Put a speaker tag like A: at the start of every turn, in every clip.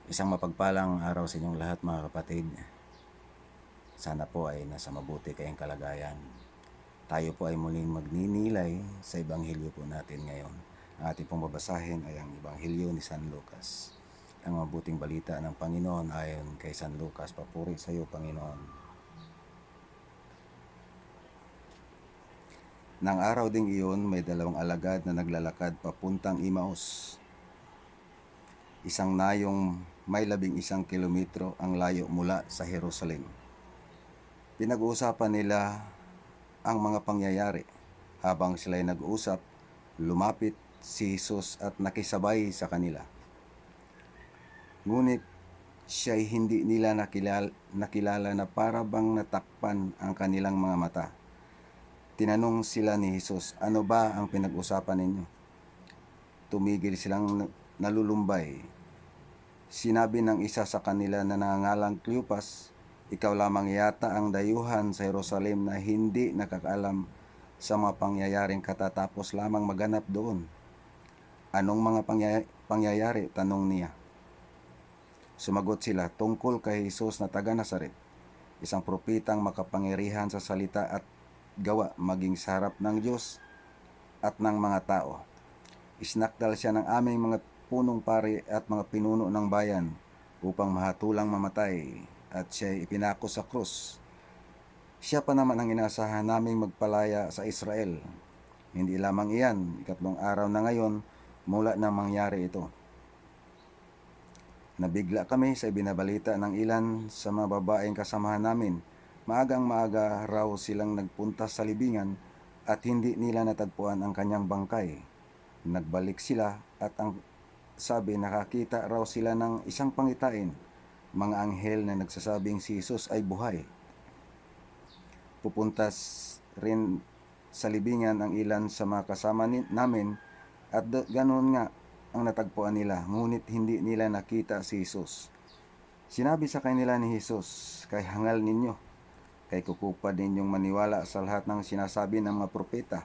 A: Isang mapagpalang araw sa inyong lahat mga kapatid. Sana po ay nasa mabuti kayong kalagayan. Tayo po ay muling magninilay sa Ebanghelyo po natin ngayon. Ang ating pong babasahin ay ang Ebanghelyo ni San Lucas. Ang mabuting balita ng Panginoon ayon kay San Lucas. Papuri sa iyo, Panginoon. Nang araw ding iyon, may dalawang alagad na naglalakad papuntang Imaus. Isang nayong may 11 kilometro ang layo mula sa Jerusalem. Pinag-uusapan nila ang mga pangyayari. Habang sila'y nag-uusap, lumapit si Jesus at nakisabay sa kanila. Ngunit siya'y hindi nila nakilala na para bang natakpan ang kanilang mga mata. Tinanong sila ni Jesus, "Ano ba ang pinag-usapan ninyo?" Tumigil silang nalulumbay. Sinabi ng isa sa kanila na nangangalang Cleopas, "Ikaw lamang yata ang dayuhan sa Jerusalem na hindi nakakaalam sa mga pangyayaring katatapos lamang maganap doon." "Anong mga pangyayari?" tanong niya. Sumagot sila, "Tungkol kay Jesus na taga Nazaret, isang propetang makapangyarihan sa salita at gawa maging sa harap ng Diyos at ng mga tao. Isinakdal siya ng aming mga punong pari at mga pinuno ng bayan upang mahatulang mamatay at siya'y ipinako sa krus. Siya pa naman ang inaasahan naming magpalaya sa Israel. Hindi lamang iyan, 3 araw na ngayon mula nang mangyari ito. Nabigla kami sa ibinabalita ng ilan sa mga babaeng kasamahan namin. Maagang-maaga raw silang nagpunta sa libingan at hindi nila natagpuan ang kanyang bangkay. Nagbalik sila at ang sabi, nakakita raw sila ng isang pangitain, mga anghel na nagsasabing si Jesus ay buhay. Pupuntas rin sa libingan ang ilan sa mga kasama namin at ganoon nga ang natagpuan nila, ngunit hindi nila nakita si Jesus. Sinabi sa kanila ni Jesus, "Kay hangal ninyo, kay kukupad ninyong maniwala sa lahat ng sinasabi ng mga propeta.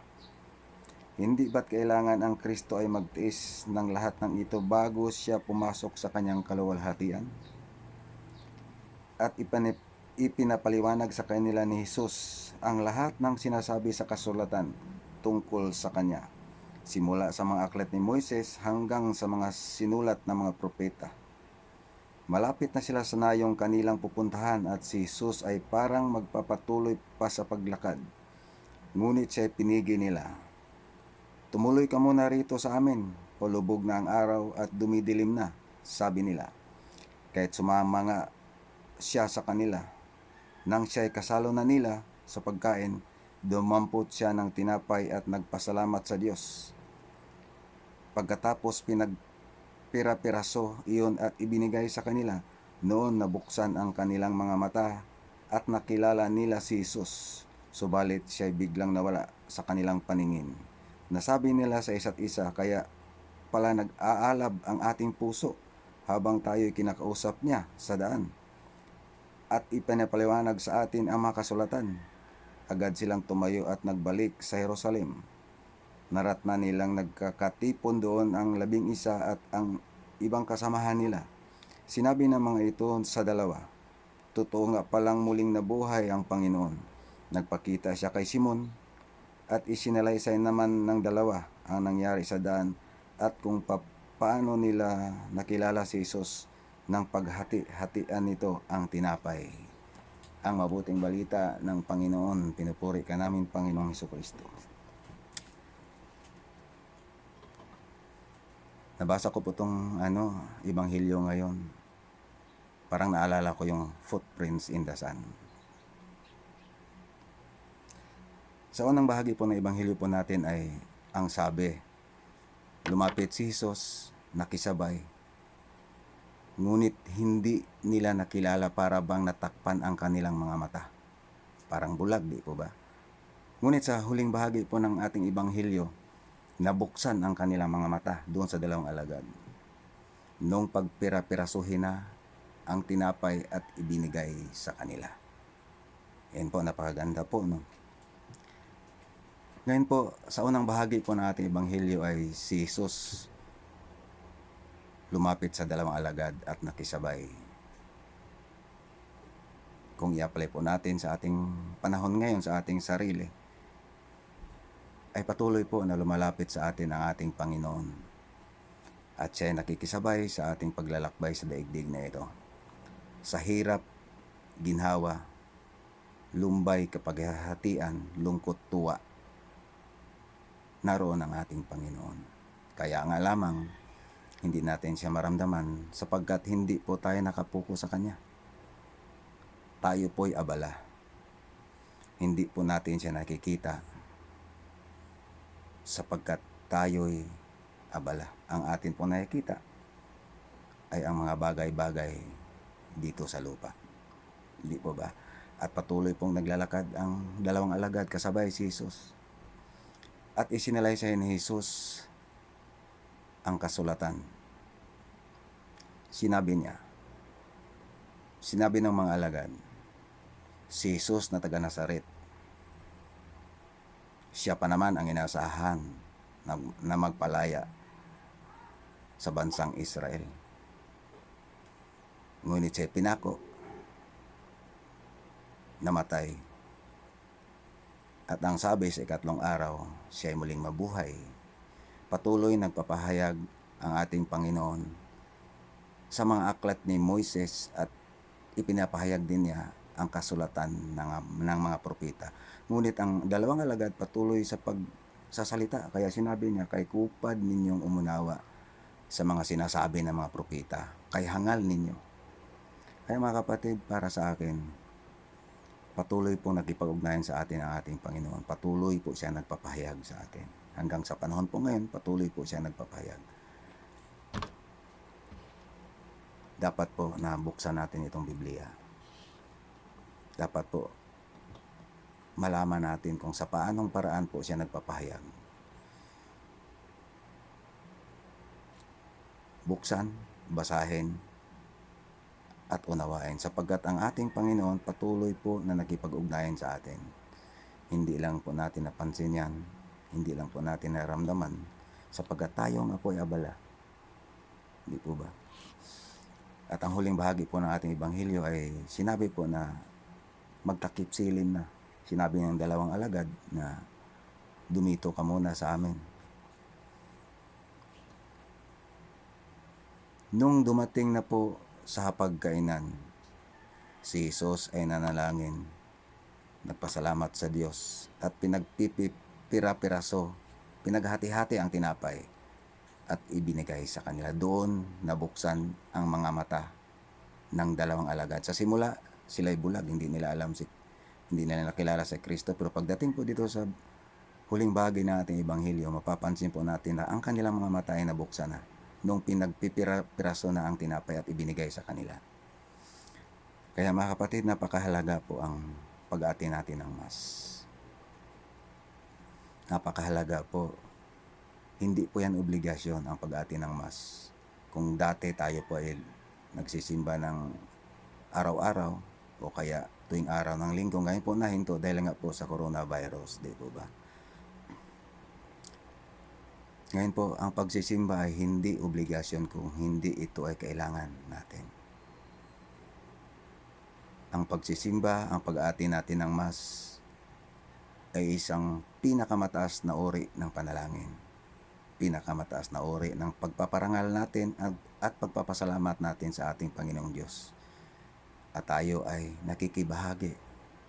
A: Hindi ba't kailangan ang Kristo ay magtiis ng lahat ng ito bago siya pumasok sa kanyang kaluwalhatian?" At ipinapaliwanag sa kanila ni Jesus ang lahat ng sinasabi sa kasulatan tungkol sa kanya, simula sa mga aklat ni Moises hanggang sa mga sinulat ng mga propeta. Malapit na sila sa nayong kanilang pupuntahan at si Jesus ay parang magpapatuloy pa sa paglakad. Ngunit siya ay pinigil nila. "Tumuloy ka muna rito sa amin, palubog na ang araw at dumidilim na," sabi nila. Kahit sumama nga siya sa kanila. Nang siya ay kasalo na nila sa pagkain, dumampot siya ng tinapay at nagpasalamat sa Diyos. Pagkatapos pinagpira-piraso iyon at ibinigay sa kanila. Noon nabuksan ang kanilang mga mata at nakilala nila si Jesus. Subalit siya ay biglang nawala sa kanilang paningin. Nasabi nila sa isa't isa, "Kaya pala nag-aalab ang ating puso habang tayo'y kinakausap niya sa daan at ipinapaliwanag sa atin ang mga kasulatan." Agad silang tumayo at nagbalik sa Jerusalem. Naratna nilang nagkakatipon doon ang 11 at ang ibang kasamahan nila. Sinabi ng mga ito sa dalawa, "Totoo nga palang muling nabuhay ang Panginoon." Nagpakita siya kay Simon at isinalaysay naman ng dalawa ang nangyari sa daan at kung paano nila nakilala si Jesus ng paghati-hatian nito ang tinapay. Ang mabuting balita ng Panginoon, pinupuri ka namin, Panginoong Hesukristo. Nabasa ko po itong Ebanghelyo ngayon. Parang naalala ko yung footprints in the sun. Sa unang bahagi po ng Ebanghelyo po natin ay ang sabi, lumapit si Jesus, nakisabay, ngunit hindi nila nakilala para bang natakpan ang kanilang mga mata. Parang bulag, di po ba? Ngunit sa huling bahagi po ng ating Ebanghelyo, nabuksan ang kanilang mga mata doon sa dalawang alagad. Nung pagpira-pirasuhin na ang tinapay at ibinigay sa kanila. Yan po, napakaganda po, no? Ngayon po, sa unang bahagi po ng ating Ebanghelyo ay si Jesus lumapit sa dalawang alagad at nakisabay. Kung i-apply po natin sa ating panahon ngayon, sa ating sarili, ay patuloy po na lumalapit sa atin ang ating Panginoon. At siya ay nakikisabay sa ating paglalakbay sa daigdig na ito. Sa hirap, ginhawa, lumbay, kapaghahatian, lungkot, tuwa, naroon ang ating Panginoon. Kaya nga lamang, hindi natin siya maramdaman sapagkat hindi po tayo nakapuko sa Kanya. Tayo po'y abala. Hindi po natin siya nakikita sapagkat tayo'y abala. Ang atin po nakikita ay ang mga bagay-bagay dito sa lupa. Hindi po ba? At patuloy pong naglalakad ang dalawang alagad kasabay si Jesus. At isinalaysay ni Jesus ang kasulatan. Sinabi ng mga alagad, si Jesus na taga Nazaret, siya pa naman ang inaasahan na magpalaya sa bansang Israel. Ngunit siya'y pinako, namatay, at ang sabi sa ikatlong araw, siya'y muling mabuhay. Patuloy nagpapahayag ang ating Panginoon sa mga aklat ni Moises at ipinapahayag din niya ang kasulatan ng mga propeta. Ngunit ang dalawang alagad patuloy sa pagsasalita. Kaya sinabi niya, kay kupad ninyong umunawa sa mga sinasabi ng mga propeta. Kay hangal ninyo. Kaya mga kapatid, para sa akin, patuloy pong nakipag-ugnayan sa atin ang ating Panginoon. Patuloy po siya nagpapahayag sa atin. Hanggang sa panahon po ngayon, patuloy po siya nagpapahayag. Dapat po na buksan natin itong Biblia. Dapat po malaman natin kung sa paanong paraan po siya nagpapahayag. Buksan, basahin, at unawain sapagkat ang ating Panginoon patuloy po na nakipag-ugnayan sa atin. Hindi lang po natin napansin yan, hindi lang po natin naramdaman sapagkat tayo nga po ay abala. Hindi po ba? At ang huling bahagi po ng ating Ebanghelyo ay sinabi po na magtakip silin na. Sinabi ng dalawang alagad na dumito ka muna sa amin. Nung dumating na po sa hapagkainan, si Jesus ay nanalangin, nagpasalamat sa Diyos at pinagpipira-piraso, pinaghati-hati ang tinapay at ibinigay sa kanila. Doon nabuksan ang mga mata ng dalawang alagad. Sa simula, sila'y bulag, hindi nila nakilala si Kristo. Pero pagdating po dito sa huling bahagi ng ating Ebanghelyo, mapapansin po natin na ang kanilang mga mata ay nabuksan na nung pinagpipiraso na ang tinapay at ibinigay sa kanila. Kaya mga kapatid, napakahalaga po ang pag-ati natin ng Mass. Napakahalaga po. Hindi po yan obligasyon ang pag-ati ng Mass. Kung dati tayo po ay nagsisimba ng araw-araw o kaya tuwing araw ng linggo, ngayon po nahinto dahil nga po sa coronavirus, di po ba? Ngayon po, ang pagsisimba ay hindi obligasyon kung hindi ito ay kailangan natin. Ang pagsisimba, ang pag-aati natin ng Mass ay isang pinakamataas na uri ng panalangin. Pinakamataas na uri ng pagpaparangal natin at pagpapasalamat natin sa ating Panginoong Diyos. At tayo ay nakikibahagi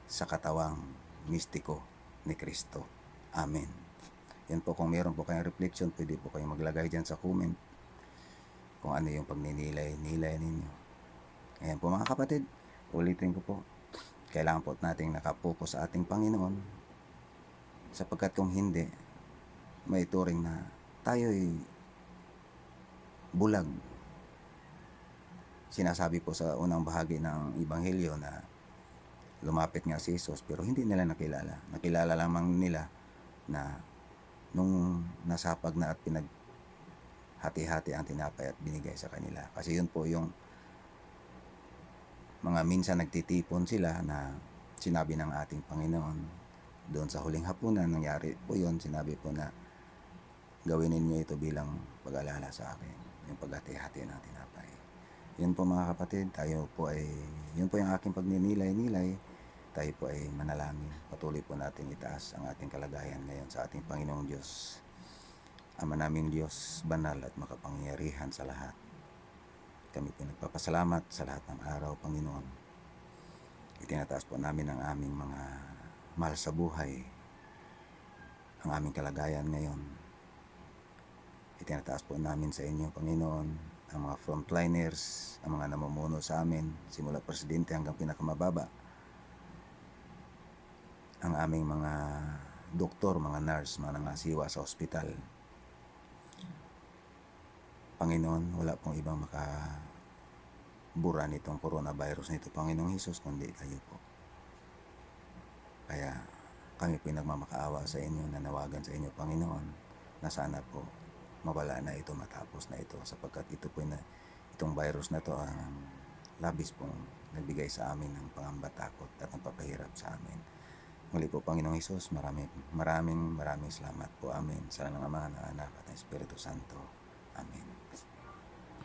A: sa katawang mistiko ni Kristo. Amen. Yan po, kung meron po kayong reflection, pwede po kayong maglagay dyan sa comment kung ano yung pagninilay-nilay ninyo. Ayan po mga kapatid, ulitin ko po, kailangan po nating nakapokus sa ating Panginoon sapagkat kung hindi, may turing na tayo'y bulag. Sinasabi po sa unang bahagi ng Ebanghelyo na lumapit nga si Jesus pero hindi nila nakilala. Nakilala lamang nila na nung nasapag na at pinaghati-hati ang tinapay at binigay sa kanila. Kasi yun po yung mga minsan nagtitipon sila na sinabi ng ating Panginoon. Doon sa huling hapunan, nangyari po yun, sinabi po na gawin ninyo ito bilang pag-alala sa akin. yung paghati-hati ng tinapay. Yun po mga kapatid, yun po yung aking pagninilay-nilay. Tayo po ay manalangin. Patuloy po natin itaas ang ating kalagayan ngayon sa ating Panginoong Diyos. Ama naming Diyos, banal at makapangyarihan sa lahat. Kami po nagpapasalamat sa lahat ng araw, Panginoon. Itinataas po namin ang aming mga mahal sa buhay, ang aming kalagayan ngayon. Itinataas po namin sa inyo, Panginoon, ang mga frontliners, ang mga namumuno sa amin, simula presidente hanggang pinakamababa, ang aming mga doktor, mga nurse, mga nangasiwa sa ospital. Panginoon, wala pong ibang makabura nitong coronavirus nito, Panginoong Hesus, kundi kayo po. Kaya kami po nagmamakaawa sa inyo, nanawagan sa inyo, Panginoon, na sana po mawala na ito, matapos na ito, sapagkat itong virus na to ang labis pong nagbigay sa amin ng pangamba, takot at nagpapahirap sa amin. Muli po, Panginoong Hesus, maraming salamat po. Amen. Sa ng Ama, ng Anak at ng Espiritu Santo. Amen.